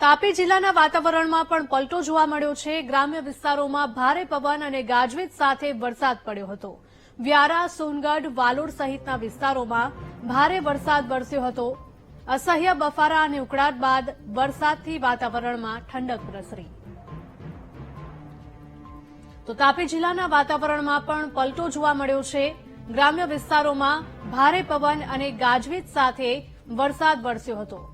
તાપી જિલ્લાના વાતાવરણમાં પણ પલટો જોવા મળ્યો છે। ગ્રામ્ય વિસ્તારોમાં ભારે પવન અને ગાજવીજ સાથે વરસાદ પડ્યો હતો। વ્યારા, સોનગઢ, વાલોડ સહિતના વિસ્તારોમાં ભારે વરસાદ વરસ્યો હતો। અસહ્ય બફારા અને ઉકળાટ બાદ વરસાદથી વાતાવરણમાં ઠંડક પ્રસરી। તો તાપી જિલ્લાના વાતાવરણમાં પણ પલટો જોવા મળ્યો છે। ગ્રામ્ય વિસ્તારોમાં ભારે પવન અને ગાજવીજ સાથે વરસાદ વરસ્યો હતો।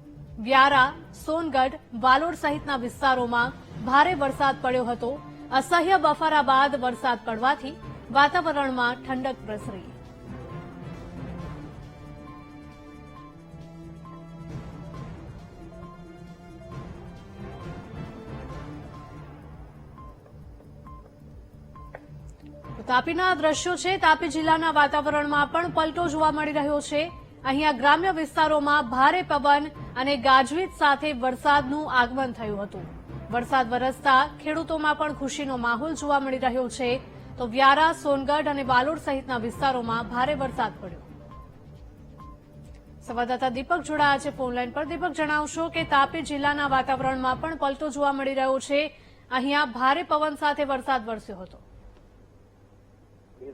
વ્યારા, સોનગઢ, વાલોડ સહિતના વિસ્તારોમાં ભારે વરસાદ પડ્યો હતો। અસહ્ય બફારા બાદ વરસાદ પડવાથી વાતાવરણમાં ઠંડક પ્રસરી। તાપીના દ્રશ્યો છે। તાપી જિલ્લાના વાતાવરણમાં પણ પલટો જોવા મળી રહ્યો છે। અહીંયા ગ્રામ્ય વિસ્તારોમાં ભારે પવન અને ગાજવીજ સાથે વરસાદનું આગમન થયું હતું। વરસાદ વરસતા ખેડૂતોમાં પણ ખુશીનો માહોલ જોવા મળી રહ્યો છે। તો વ્યારા, સોનગઢ અને વાલોડ સહિતના વિસ્તારોમાં ભારે વરસાદ પડ્યો। સંવાદદાતા દીપક જોડાયા છે ફોનલાઈન પર। દીપક, જણાવશો કે તાપી જિલ્લાના વાતાવરણમાં પણ પલટો જોવા મળી રહ્યો છે। અહીંયા ભારે પવન સાથે વરસાદ વરસ્યો હતો।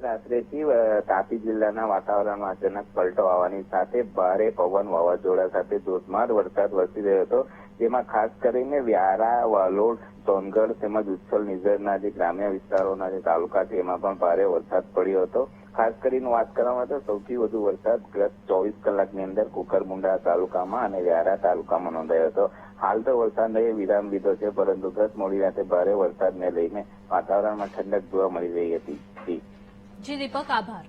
રાત્રેથી તાપી જિલ્લાના વાતાવરણમાં અચાનક પલટો આવવાની સાથે ભારે પવન, વાવાઝોડા સાથે ધોધમાર વરસાદ વરસી રહ્યો હતો। જેમાં ખાસ કરીને વ્યારા, વાલોડ, સોનગઢ તેમજ ઉચ્છલ નિઝરના જે ગ્રામ્ય વિસ્તારોના જે તાલુકા છે એમાં પણ ભારે વરસાદ પડ્યો હતો। ખાસ કરીને વાત કરવામાં તો સૌથી વધુ વરસાદ ગત 24 કલાકની અંદર કુકરમુંડા તાલુકામાં અને વ્યારા તાલુકામાં નોંધાયો હતો। હાલ તો વરસાદે વિરામ લીધો છે, પરંતુ ગત મોડી રાતે ભારે વરસાદને લઈને વાતાવરણમાં ઠંડક જોવા મળી રહી હતી। જી દીપક, આભાર।